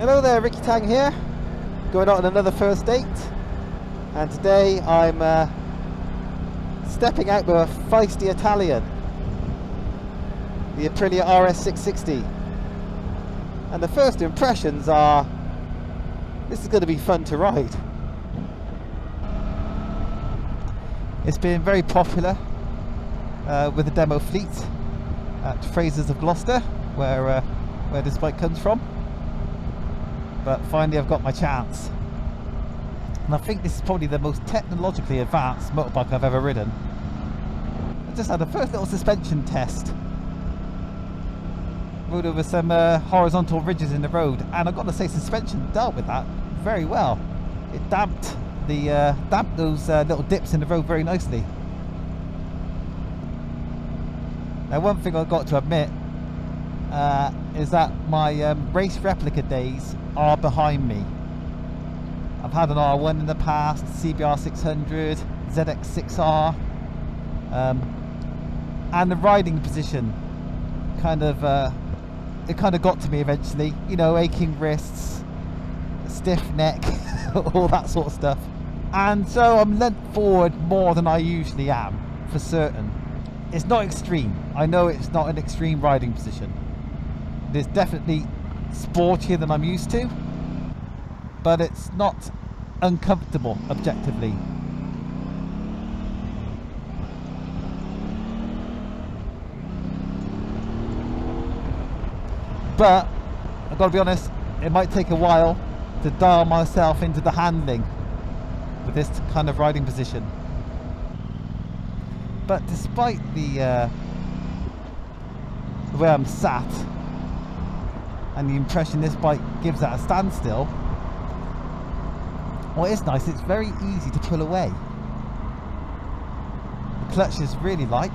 Hello there, Ricky Tang here, going out on another first date, and today I'm stepping out with a feisty Italian, the Aprilia RS660, and the first impressions are, this is going to be fun to ride. It's been very popular with the demo fleet at Fraser's of Gloucester, where this bike comes from. But finally I've got my chance, and I think this is probably the most technologically advanced motorbike I've ever ridden. I just had a first little suspension test, rode over some horizontal ridges in the road, and I've got to say suspension dealt with that very well. It damped those little dips in the road very nicely. Now, one thing I've got to admit is that my race replica days are behind me. I've had an R1 in the past, CBR 600, ZX6R, and the riding position kind of got to me eventually. You know, aching wrists, stiff neck, all that sort of stuff. And so I'm leant forward more than I usually am, for certain. It's not extreme. I know it's not an extreme riding position. It's definitely sportier than I'm used to, but it's not uncomfortable objectively. But I've got to be honest, it might take a while to dial myself into the handling with this kind of riding position. But despite the way I'm sat and the impression this bike gives at a standstill, well, it's nice, it's very easy to pull away. The clutch is really light,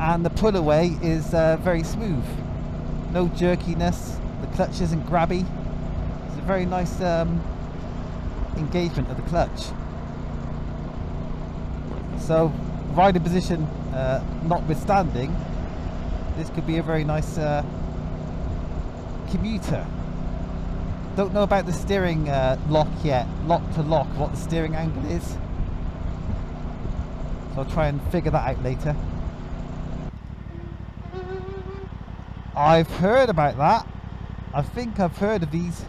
and the pull away is very smooth. No jerkiness, the clutch isn't grabby. It's a very nice engagement of the clutch. So, riding position notwithstanding, this could be a very nice commuter. Don't know about the steering lock yet, lock to lock, what the steering angle is. So I'll try and figure that out later. I've heard about that. I think I've heard of these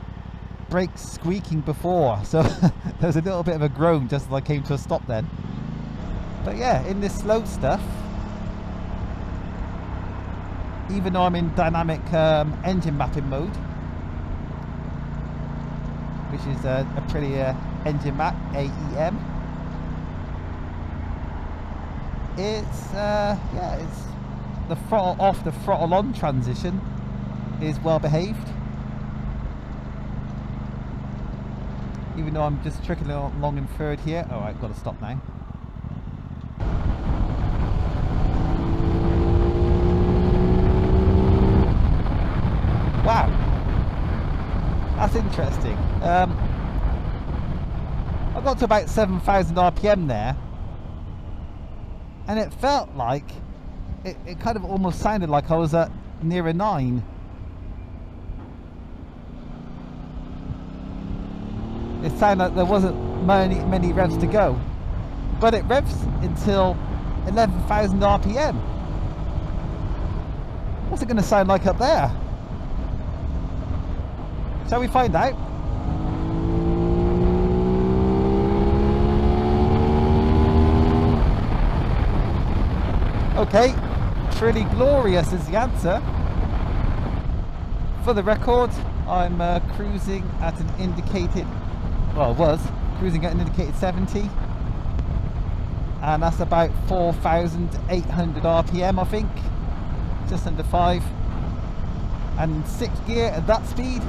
brakes squeaking before, so there was a little bit of a groan just as I came to a stop then. But yeah, in this slow stuff, even though I'm in dynamic engine mapping mode, which is a Aprilia engine map, AEM, it's the throttle off, the throttle on transition is well behaved. Even though I'm just trickling along in third here. Alright, got to stop now. Wow, that's interesting. I got to about 7,000 RPM there, and it felt like it kind of almost sounded like I was at near a 9. It sounded like there wasn't many revs to go, but it revs until 11,000 RPM. What's it going to sound like up there? Shall we find out? Okay, pretty glorious is the answer. For the record, I'm cruising at an indicated, well, I was cruising at an indicated 70, and that's about 4,800 RPM, I think, just under 5, and 6th gear at that speed.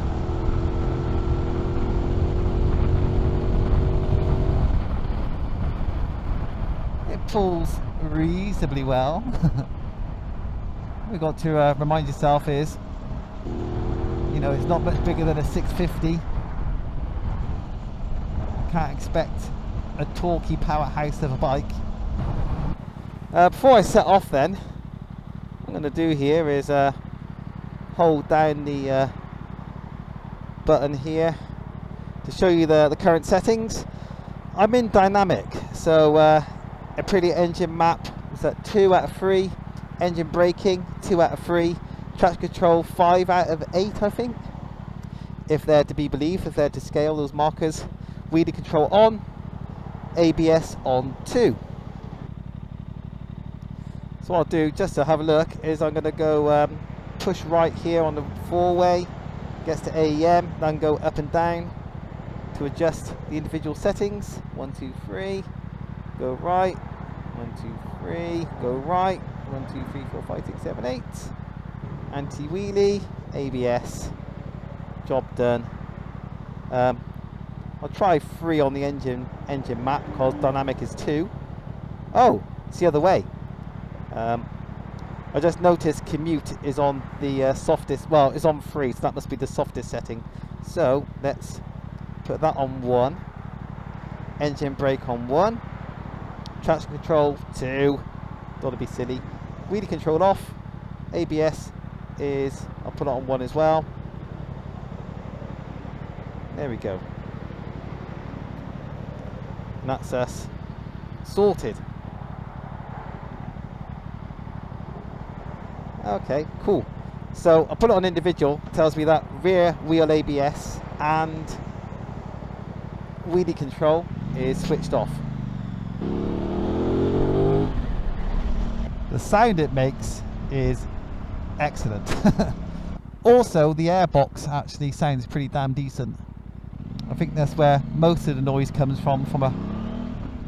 Pulls reasonably well. We've got to remind yourself is, you know, it's not much bigger than a 650. Can't expect a torquey powerhouse of a bike. Before I set off then, what I'm going to do here is hold down the button here to show you the current settings. I'm in dynamic, so Aprilia engine map is at 2 out of 3, engine braking 2 out of 3, traction control 5 out of 8, I think, if they're to be believed, if they're to scale those markers. Wheelie control on, ABS on 2. So what I'll do, just to have a look, is I'm going to go push right here on the 4-way, gets to AEM, then go up and down to adjust the individual settings. 1, 2, 3, go right, 1, 2, 3, go right, 1, 2, 3, 4, 5, 6, 7, 8, anti-wheelie, ABS, job done. I'll try 3 on the engine map because dynamic is 2. Oh, it's the other way. I just noticed commute is on the softest, well, it's on 3, so that must be the softest setting. So let's put that on 1, engine brake on 1, traction control 2, don't want to be silly, wheelie control off, ABS is, I'll put it on 1 as well. There we go. And that's us sorted. Okay, cool. So I put it on individual, tells me that rear wheel ABS and wheelie control is switched off. The sound it makes is excellent. Also, the airbox actually sounds pretty damn decent. I think that's where most of the noise comes from a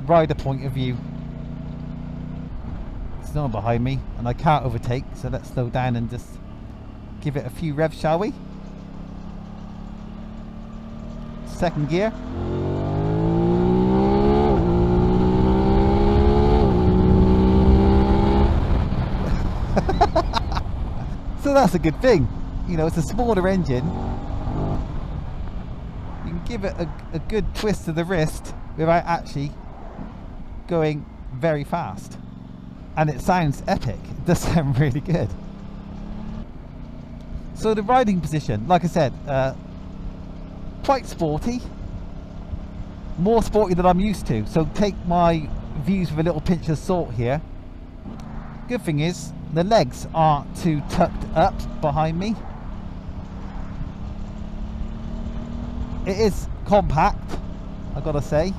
rider point of view. There's no one behind me and I can't overtake, so let's slow down and just give it a few revs, shall we? Second gear. So that's a good thing. You know, it's a smaller engine. You can give it a good twist to the wrist without actually going very fast. And it sounds epic. It does sound really good. So the riding position, like I said, quite sporty. More sporty than I'm used to. So take my views with a little pinch of salt here. Good thing is, the legs aren't too tucked up behind me. It is compact, I've got to say.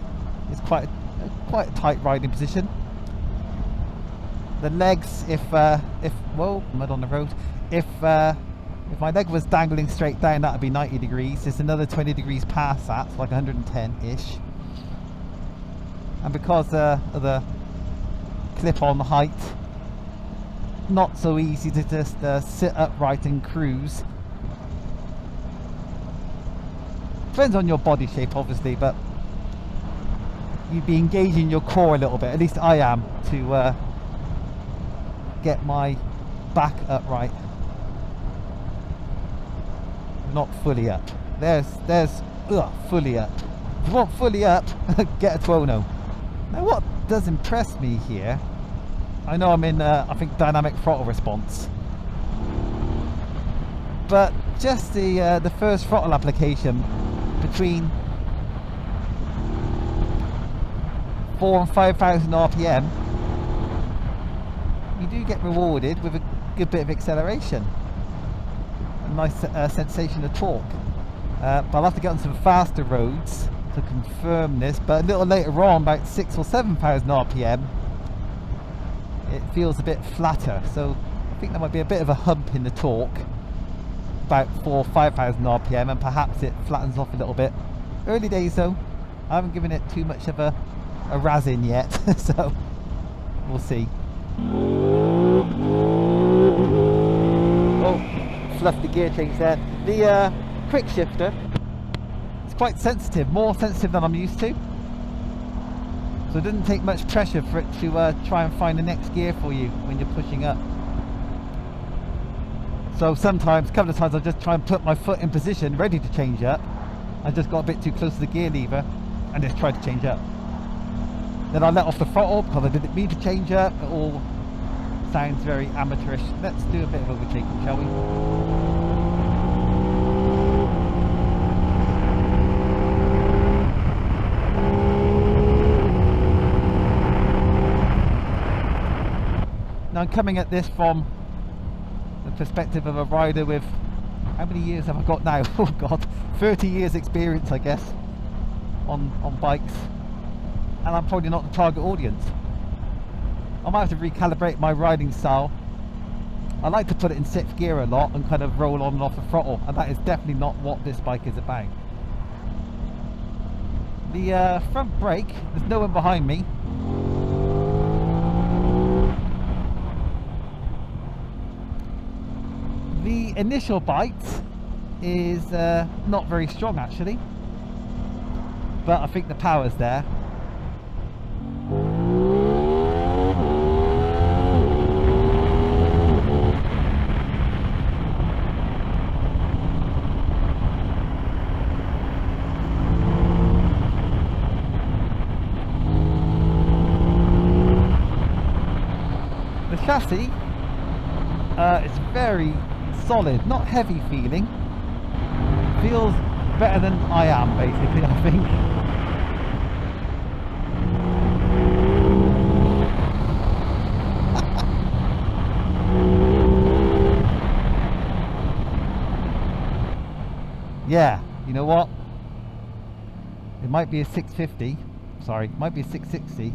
It's quite a tight riding position. The legs, whoa, mud on the road. If my leg was dangling straight down, that would be 90 degrees. It's another 20 degrees past that, so like 110-ish. And because of the clip-on height, not so easy to just sit upright and cruise. Depends on your body shape, obviously, but you'd be engaging your core a little bit. At least I am, to get my back upright. Not fully up. There's fully up. If you want fully up, get a Tuono. Now, what does impress me here, I know I'm in, I think, dynamic throttle response, but just the first throttle application between 4,000 and 5,000 RPM, you do get rewarded with a good bit of acceleration, a nice sensation of torque. But I'll have to get on some faster roads to confirm this, but a little later on, about 6,000 or 7,000 RPM, it feels a bit flatter, so I think there might be a bit of a hump in the torque, about 4,000 or 5,000 RPM, and perhaps it flattens off a little bit. Early days though, I haven't given it too much of a razz in yet, so we'll see. Oh, fluffed the gear change there. The quick shifter, it's quite sensitive, more sensitive than I'm used to. So it doesn't take much pressure for it to try and find the next gear for you when you're pushing up. So sometimes, a couple of times, I'll just try and put my foot in position, ready to change up. I just got a bit too close to the gear lever and just tried to change up. Then I let off the throttle because I didn't mean to change up. It all sounds very amateurish. Let's do a bit of overtaking, shall we? I'm coming at this from the perspective of a rider with, how many years have I got now? Oh god, 30 years experience I guess on bikes, and I'm probably not the target audience. I might have to recalibrate my riding style. I like to put it in 6th gear a lot and kind of roll on and off the throttle, and that is definitely not what this bike is about. The front brake, there's no one behind me. The initial bite is not very strong actually, but I think the power's there. The chassis, it's very solid, not heavy feeling. Feels better than I am basically, I think. Yeah, you know what? It might be a 650, sorry, it might be a 660.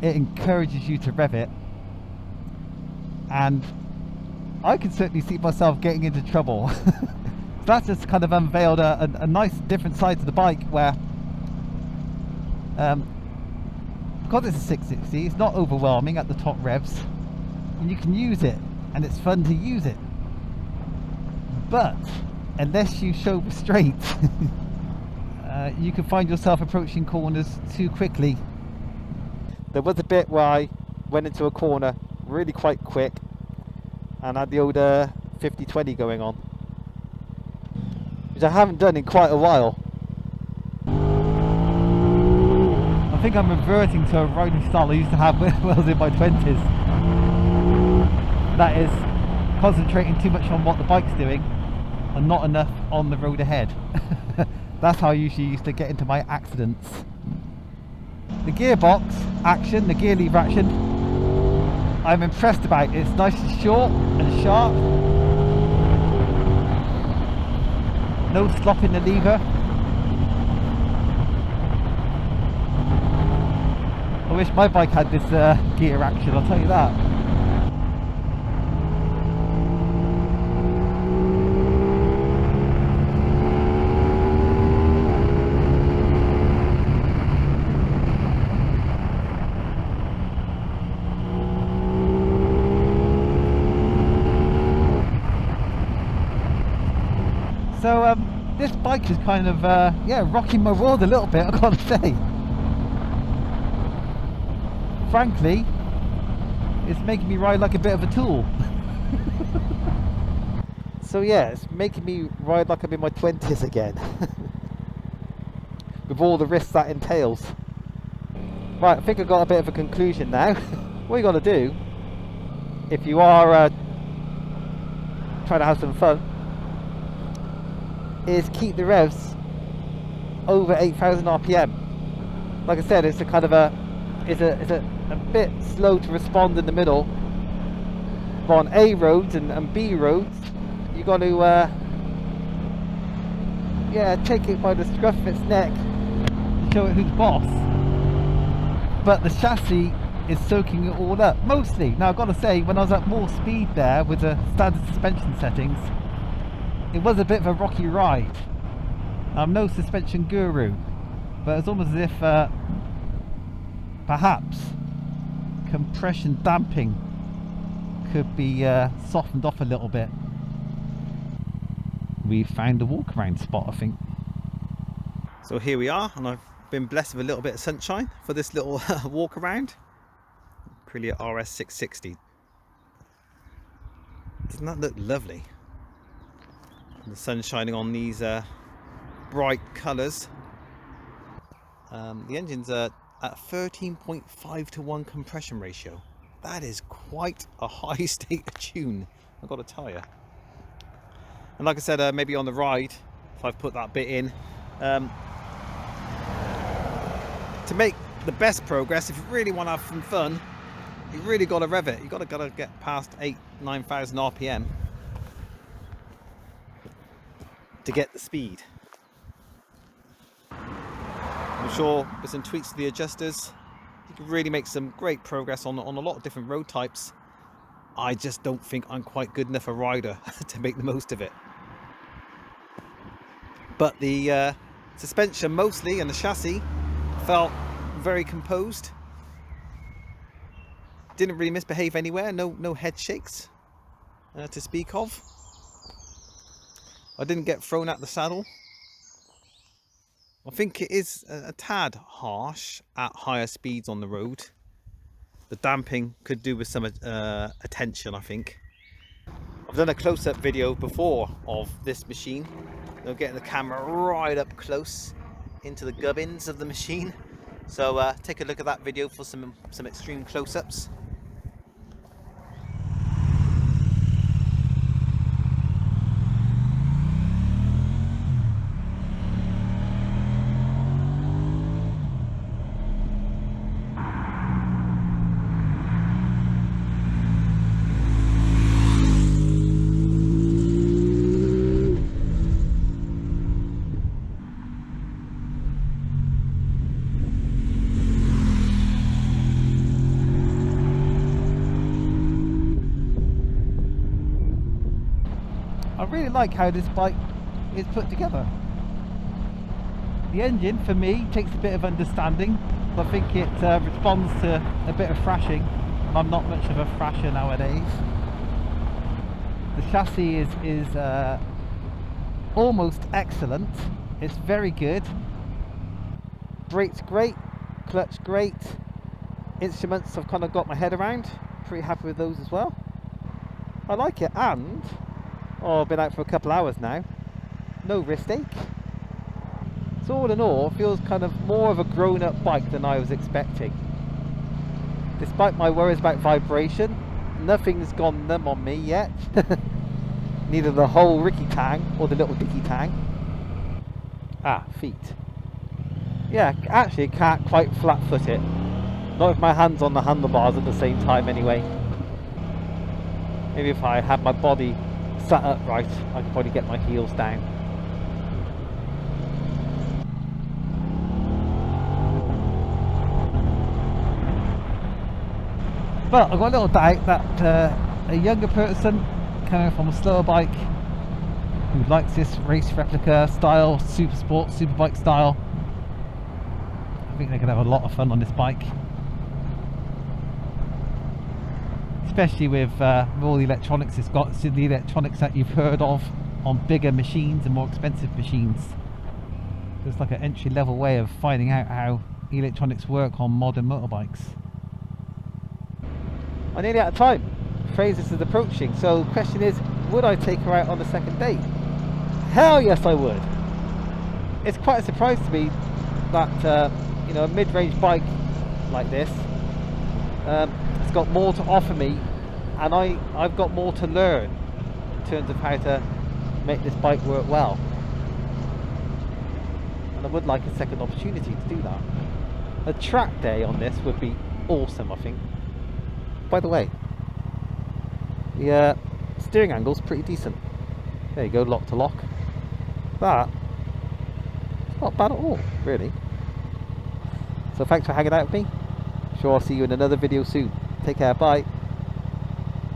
It encourages you to rev it, and I can certainly see myself getting into trouble. That's just kind of unveiled a nice different side to the bike where, because it's a 660, it's not overwhelming at the top revs, and you can use it, and it's fun to use it. But unless you show restraint, you can find yourself approaching corners too quickly. There was a bit where I went into a corner really quite quick and had the old 50-20 going on, which I haven't done in quite a while. I think I'm reverting to a riding style I used to have when I was in my 20s. That is concentrating too much on what the bike's doing and not enough on the road ahead. That's how I usually used to get into my accidents. The gearbox action, the gear lever action, I'm impressed about. It's nice and short and sharp. No slop in the lever. I wish my bike had this gear action, I'll tell you that. So this bike is kind of yeah, rocking my world a little bit, I've got to say. Frankly, it's making me ride like a bit of a tool. So yeah, it's making me ride like I'm in my 20s again. With all the risks that entails. Right, I think I've got a bit of a conclusion now. What you got to do, if you are trying to have some fun, is keep the revs over 8,000 RPM. Like I said, it's a kind of it's a bit slow to respond in the middle, but on A roads and B roads you got to yeah, take it by the scruff of its neck and show it who's boss. But the chassis is soaking it all up mostly. Now I've got to say, when I was at more speed there with the standard suspension settings, it was a bit of a rocky ride. I'm no suspension guru, but it's almost as if perhaps compression damping could be softened off a little bit. We found a walk-around spot, I think. So here we are, and I've been blessed with a little bit of sunshine for this little walk around. Aprilia RS660. Doesn't that look lovely? The sun shining on these bright colours. The engine's at 13.5 to 1 compression ratio. That is quite a high state of tune, I've got to tell you. And like I said, maybe on the ride, if I've put that bit in, to make the best progress, if you really want to have some fun, you really got to rev it. You got to get past 9,000 RPM to get the speed. I'm sure with some tweaks to the adjusters, you can really make some great progress on a lot of different road types. I just don't think I'm quite good enough a rider to make the most of it. But the suspension mostly and the chassis felt very composed. Didn't really misbehave anywhere. No head shakes to speak of. I didn't get thrown out the saddle. I think it is a tad harsh at higher speeds on the road. The damping could do with some attention, I think. I've done a close-up video before of this machine. I'm getting the camera right up close into the gubbins of the machine. So take a look at that video for some extreme close-ups. I really like how this bike is put together. The engine, for me, takes a bit of understanding. I think it responds to a bit of thrashing, and I'm not much of a thrasher nowadays. The chassis is almost excellent. It's very good. Brakes great, clutch great. Instruments I've kind of got my head around. Pretty happy with those as well. I like it, and I've been out for a couple hours now. No wrist ache. So all in all, it feels kind of more of a grown-up bike than I was expecting. Despite my worries about vibration, nothing's gone numb on me yet. Neither the whole Ricky Tang or the little Dicky Tang. Ah, feet. Yeah, actually can't quite flat-foot it. Not with my hands on the handlebars at the same time anyway. Maybe if I had my body sat upright, I could probably get my heels down. But I've got a little doubt that a younger person coming from a slower bike who likes this race replica style, super sport, superbike style, I think they can have a lot of fun on this bike. Especially with all the electronics it's got, the electronics that you've heard of on bigger machines and more expensive machines. So it's like an entry-level way of finding out how electronics work on modern motorbikes. I'm nearly out of time. Fraser's is approaching, so the question is, would I take her out on the second date? Hell yes I would. It's quite a surprise to me that you know, a mid-range bike like this it's got more to offer me, and I've got more to learn in terms of how to make this bike work well, and I would like a second opportunity to do that. A track day on this would be awesome, I think. By the way, the steering angle's pretty decent. There you go, lock to lock. That's not bad at all, really. So thanks for hanging out with me. Sure, I'll see you in another video soon. Take care, bye.